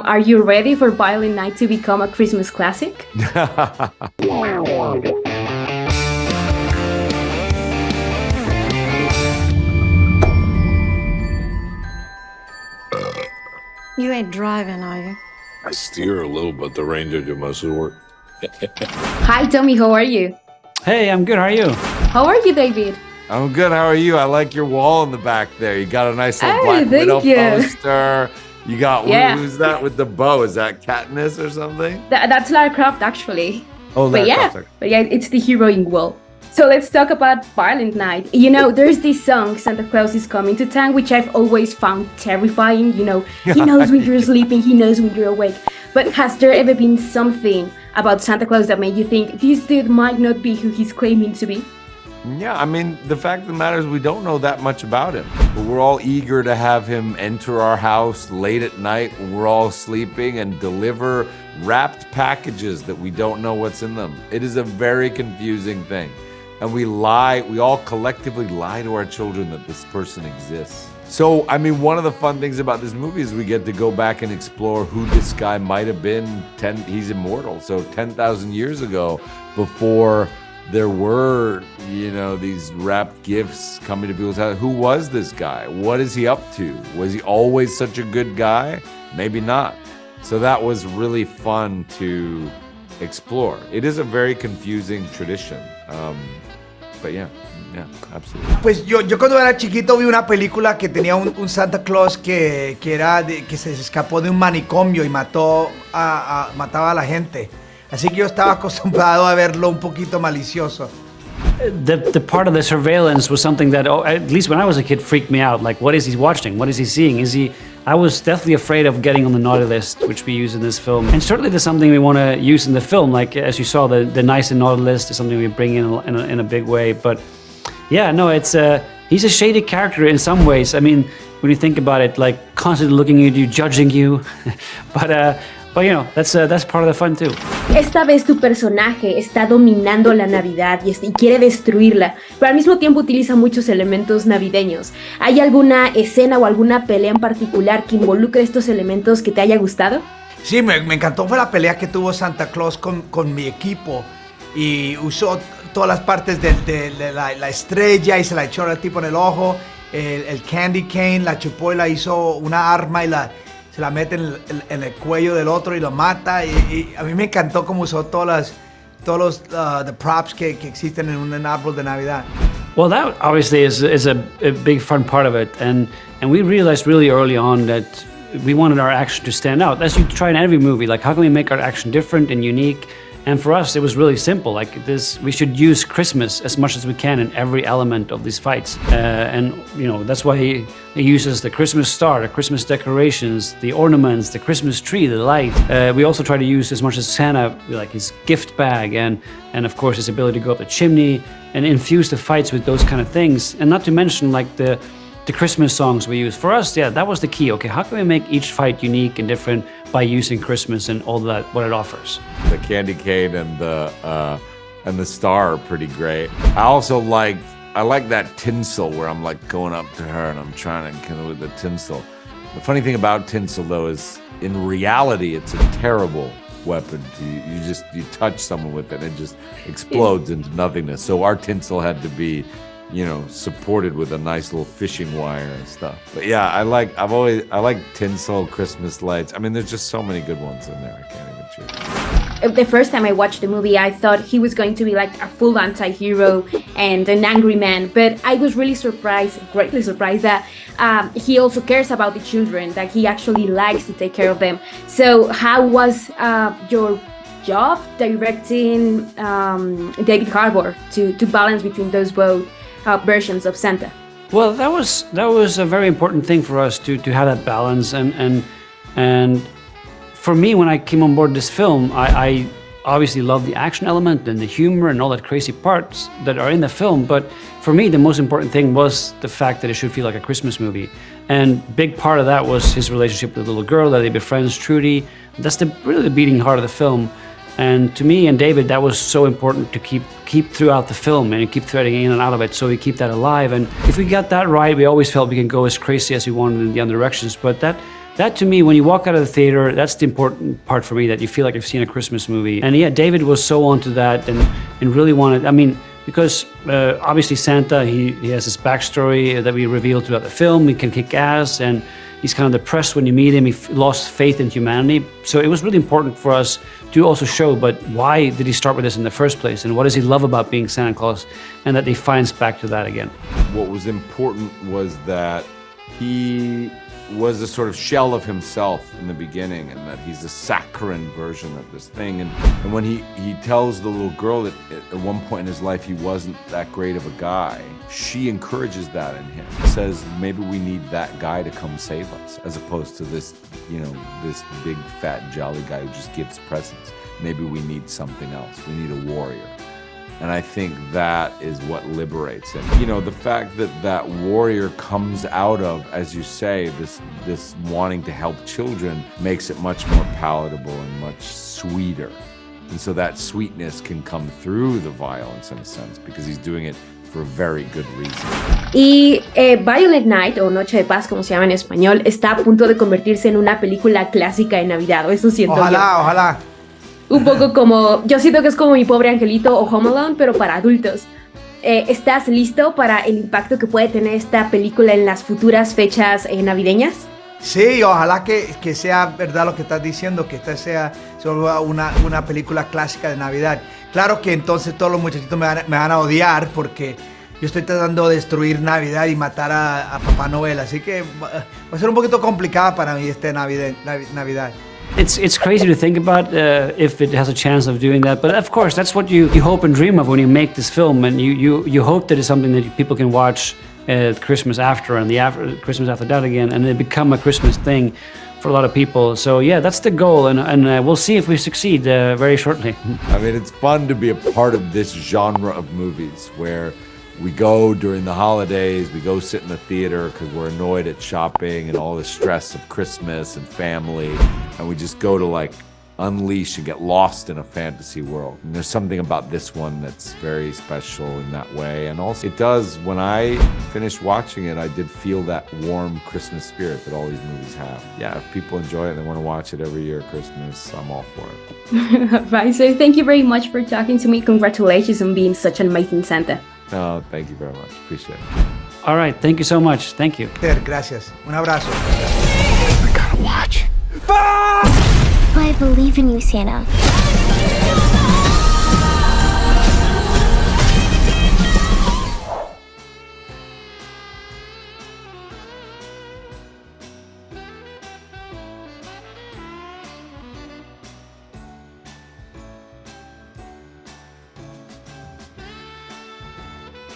Are you ready for Violent Night to become a Christmas classic? You ain't driving, are you? I steer a little, but the reindeer do most of the work. Hi, Tommy. How are you? Hey, I'm good. How are you? How are you, David? I'm good. How are you? I like your wall in the back there. You got a nice little Hey, Black Widow thank you. poster. You got, Yeah. who's that with the bow? Is that Katniss or something? That's Lara Croft, actually. Oh, But yeah, it's the heroine wall. So let's talk about Violent Night. You know, there's this song, Santa Claus is Coming to Town, which I've always found terrifying. You know, he knows when you're sleeping, he knows when you're awake. But has there ever been something about Santa Claus that made you think this dude might not be who he's claiming to be? Yeah, I mean, the fact of the matter is we don't know that much about him. But we're all eager to have him enter our house late at night when we're all sleeping and deliver wrapped packages that we don't know what's in them. It is a very confusing thing. And we all collectively lie to our children that this person exists. So, I mean, one of the fun things about this movie is we get to go back and explore who this guy might have been. He's immortal. So 10,000 years ago, before there were, these wrapped gifts coming to people's house. Who was this guy? What is he up to? Was he always such a good guy? Maybe not. So that was really fun to explore. It is a very confusing tradition. But yeah, absolutely. Pues yo cuando era chiquito vi una película que tenía un Santa Claus que se escapó de un manicomio y mataba a la gente. Así que yo estaba acostumbrado a verlo un poquito malicioso. The part of the surveillance was something that, at least when I was a kid, freaked me out. Like, what is he watching? What is he seeing? I was definitely afraid of getting on the naughty list, which we use in this film. And certainly there's something we want to use in the film. Like, as you saw, the nice and naughty list is something we bring in a big way. But yeah, no, he's a shady character in some ways. I mean, when you think about it, like constantly looking at you, judging you. But that's part of the fun too. Esta vez tu personaje está dominando la Navidad y quiere destruirla, pero al mismo tiempo utiliza muchos elementos navideños. ¿Hay alguna escena o alguna pelea en particular que involucre estos elementos que te haya gustado? Sí, me encantó fue la pelea que tuvo Santa Claus con mi equipo y usó todas las partes de la estrella y se la echó al tipo en el ojo, el candy cane, la chupó y la hizo una arma y se la mete en el cuello del otro y lo mata. Y a mí me encantó cómo usó todos los the props que existen en un árbol de Navidad. Well, that obviously is a big fun part of it. And we realized really early on that we wanted our action to stand out. As you try in every movie, like how can we make our action different and unique? And for us, it was really simple. Like this, we should use Christmas as much as we can in every element of these fights. And that's why he uses the Christmas star, the Christmas decorations, the ornaments, the Christmas tree, the light. We also try to use as much as Santa, like his gift bag, and of course his ability to go up the chimney and infuse the fights with those kind of things. And not to mention like the Christmas songs we use. For us, yeah, that was the key. Okay, how can we make each fight unique and different by using Christmas and all that, what it offers? The candy cane and the star are pretty great. I like that tinsel where I'm like going up to her and I'm trying to kill her with the tinsel. The funny thing about tinsel though is in reality it's a terrible weapon. You touch someone with it and it just explodes into nothingness. So our tinsel had to be supported with a nice little fishing wire and stuff. But yeah, I like tinsel, Christmas lights. I mean, there's just so many good ones in there. I can't even choose. The first time I watched the movie, I thought he was going to be like a full anti-hero and an angry man. But I was really greatly surprised that he also cares about the children, that he actually likes to take care of them. So how was your job directing David Harbour to balance between those both versions of Santa? Well, that was a very important thing for us to have that balance, and for me, when I came on board this film, I obviously love the action element and the humor and all that crazy parts that are in the film. But for me, the most important thing was the fact that it should feel like a Christmas movie. And big part of that was his relationship with the little girl that he befriends, Trudy. That's really the beating heart of the film. And to me and David, that was so important to keep throughout the film and keep threading in and out of it, so we keep that alive. And if we got that right, we always felt we can go as crazy as we wanted in the other directions. But that to me, when you walk out of the theater, that's the important part for me, that you feel like you've seen a Christmas movie. And yeah, David was so onto that and really wanted, I mean, because obviously Santa, he has this backstory that we reveal throughout the film. He can kick ass, and he's kind of depressed when you meet him. He lost faith in humanity. So it was really important for us to also show, but why did he start with this in the first place? And what does he love about being Santa Claus? And that he finds back to that again. What was important was that he was a sort of shell of himself in the beginning, and that he's a saccharine version of this thing. And when he tells the little girl that at one point in his life he wasn't that great of a guy, she encourages that in him. Says maybe we need that guy to come save us, as opposed to this, you know, this big fat jolly guy who just gives presents. Maybe we need something else. We need a warrior. And I think that is what liberates him. You know, the fact that that warrior comes out of, as you say, this wanting to help children makes it much more palatable and much sweeter. And so that sweetness can come through the violence in a sense, because he's doing it for a very good reason. Y Violent Night, o Noche de Paz, como se llama en español, está a punto de convertirse en una película clásica de Navidad, o eso siento yo. Ojalá. Un poco como, yo siento que es como Mi Pobre Angelito o Home Alone, pero para adultos. ¿Estás listo para el impacto que puede tener esta película en las futuras fechas navideñas? Sí, ojalá que sea verdad lo que estás diciendo, que esta sea solo una película clásica de Navidad. Claro que entonces todos los muchachitos me van a odiar porque yo estoy tratando de destruir Navidad y matar a Papá Noel, así que va a ser un poquito complicada para mí esta Navidad. It's crazy to think about if it has a chance of doing that, but of course that's what you hope and dream of when you make this film, and you hope that it's something that people can watch Christmas after and Christmas after that again, and it become a Christmas thing for a lot of people. So yeah, that's the goal, and we'll see if we succeed very shortly. I mean, it's fun to be a part of this genre of movies where we go during the holidays, we go sit in the theater because we're annoyed at shopping and all the stress of Christmas and family, and we just go to like unleash and get lost in a fantasy world. And there's something about this one that's very special in that way. And also it does, when I finished watching it, I did feel that warm Christmas spirit that all these movies have. Yeah, if people enjoy it and they want to watch it every year at Christmas, I'm all for it. Right, so thank you very much for talking to me. Congratulations on being such an amazing Santa. No, thank you very much. Appreciate it. All right, thank you so much. Thank you. Gracias. Un abrazo. I believe in you, Santa.